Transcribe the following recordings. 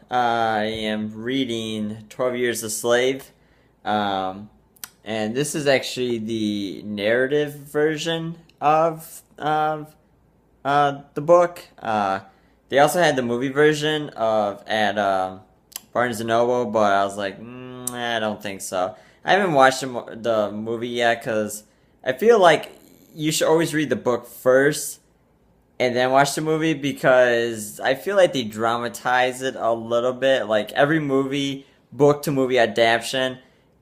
I am reading 12 Years a Slave, um, and this is actually the narrative version of the book. They also had the movie version of at Barnes and Noble, but I was like, I don't think so. I haven't watched the movie yet because I feel like you should always read the book first and then watch the movie because I feel like they dramatize it a little bit. Like every movie, book to movie adaptation,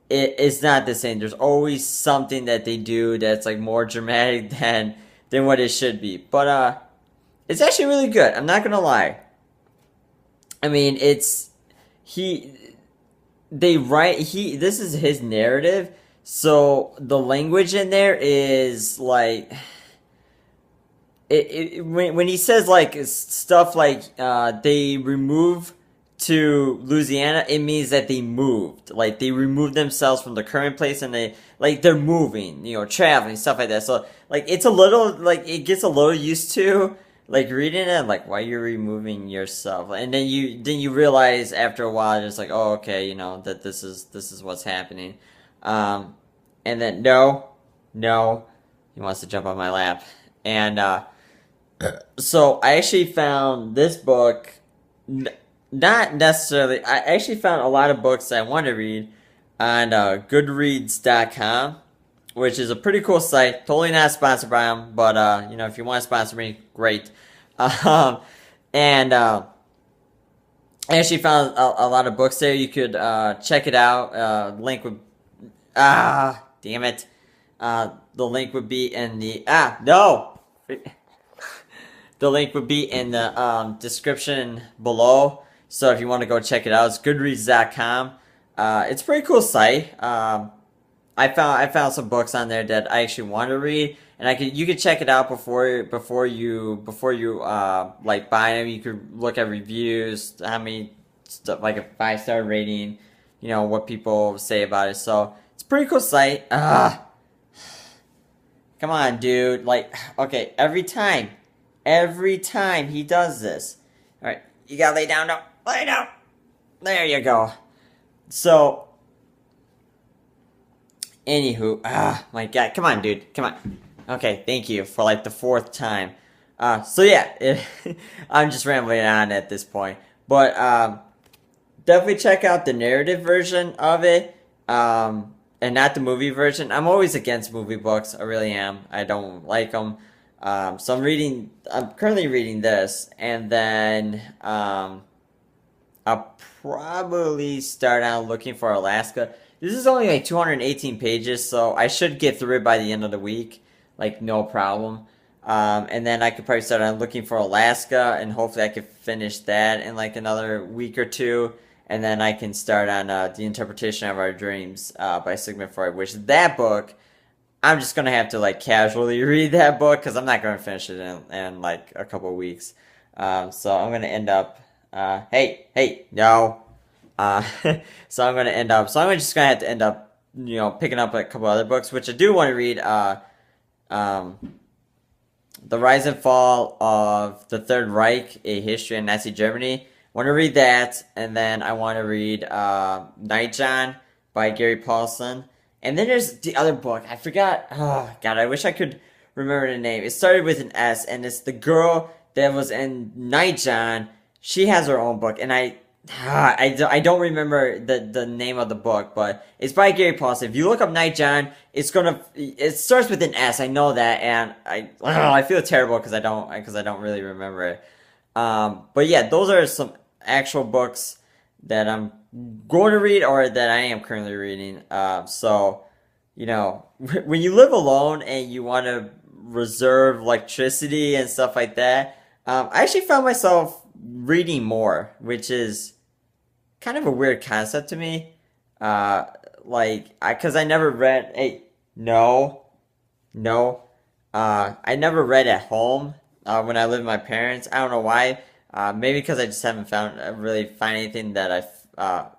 it's not the same. There's always something that they do that's like more dramatic than what it should be. But it's actually really good. I'm not gonna lie. I mean, he they write he this is his narrative, so the language in there is like when he says like stuff like they remove to Louisiana, it means that they moved. Like they removed themselves from the current place and they're moving, traveling, stuff like that. So like it's a little like it gets a little used to like reading it, like why you're removing yourself. And then you realize after a while just like, oh okay, that this is what's happening. Um and then no, he wants to jump on my lap. And so I actually found this book, not necessarily. I actually found a lot of books that I want to read on Goodreads.com, which is a pretty cool site. Totally not sponsored by them, but if you want to sponsor me, great. Um, and I actually found a lot of books there. You could check it out. Link would damn it. The link would be in the no. The link would be in the description below. So if you want to go check it out, it's Goodreads.com. It's a pretty cool site. I found some books on there that I actually want to read, and you could check it out before you like buy them. You could look at reviews, how many stuff like a 5-star rating, what people say about it. So it's a pretty cool site. Come on, dude. Like, okay, every time he does this. All right, you gotta lay down now. Lay down. There you go. So, anywho, my God, come on, dude, come on. Okay, thank you for like the fourth time. So yeah, I'm just rambling on at this point, but definitely check out the narrative version of it. And not the movie version. I'm always against movie books. I really am. I don't like them. So I'm currently reading this, and then I'll probably start out looking for Alaska. This is only like 218 pages, so I should get through it by the end of the week, like no problem. And then I could probably start out looking for Alaska, and hopefully I could finish that in like another week or two. And then I can start on The Interpretation of Our Dreams by Sigmund Freud, which that book, I'm just going to have to like casually read that book because I'm not going to finish it in like a couple of weeks. So I'm going to end up, hey, no. So I'm just going to have to end up, picking up a couple other books, which I do want to read. The Rise and Fall of the Third Reich, A History of Nazi Germany. I want to read that, and then I want to read Nightjon by Gary Paulson. And then there's the other book. I forgot. Oh, God, I wish I could remember the name. It started with an S, and it's the girl that was in Nightjon. She has her own book, and I don't remember the name of the book, but it's by Gary Paulson. If you look up Nightjon, it starts with an S. I know that, and I feel terrible because I don't really remember it. But yeah, those are some actual books that I'm going to read or that I am currently reading. So, when you live alone and you want to reserve electricity and stuff like that, I actually found myself reading more, which is kind of a weird concept to me. Because I never read, hey, no, I never read at home when I lived with my parents. I don't know why. Maybe because I just haven't really find anything that I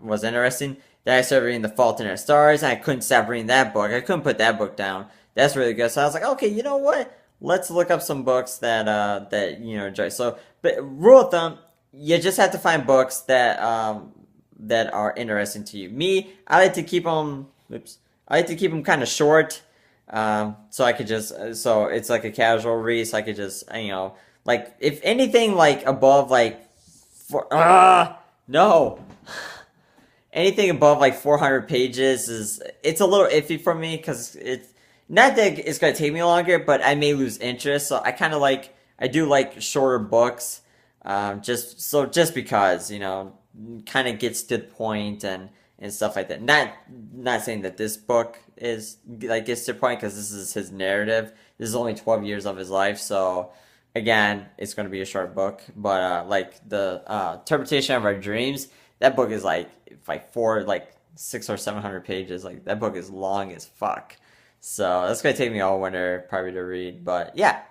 was interesting. Then I started reading The Fault in Our Stars, and I couldn't stop reading that book. I couldn't put that book down. That's really good. So I was like, okay, you know what? Let's look up some books that enjoy. So, but rule of thumb, you just have to find books that are interesting to you. Me, I like to keep them. Oops, I like to keep them kind of short, so I could just so it's like a casual read. So I could just like if anything like above like for no anything above like 400 pages is it's a little iffy for me because it's not that it's gonna take me longer, but I may lose interest. So I kind of like I do like shorter books, just because kind of gets to the point and stuff like that. Not saying that this book is like gets to the point because this is his narrative. This is only 12 years of his life, so again, it's going to be a short book. But like the interpretation of our dreams, that book is like four like 600 or 700 pages. Like that book is long as fuck. So that's gonna take me all winter probably to read. But yeah.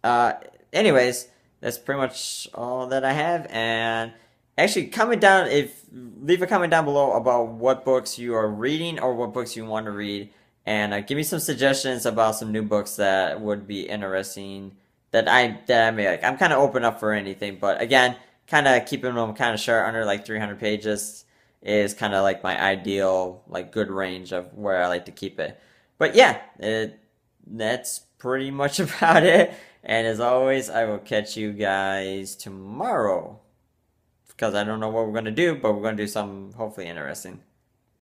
Uh, anyways, that's pretty much all that I have. And actually, comment down if leave a comment down below about what books you are reading or what books you want to read, and give me some suggestions about some new books that would be interesting that I may like. I'm kind of open up for anything, but again, kind of keeping them kind of short, under like 300 pages is kind of like my ideal like good range of where I like to keep it. But yeah, that's pretty much about it. And as always, I will catch you guys tomorrow because I don't know what we're gonna do, but we're gonna do something hopefully interesting.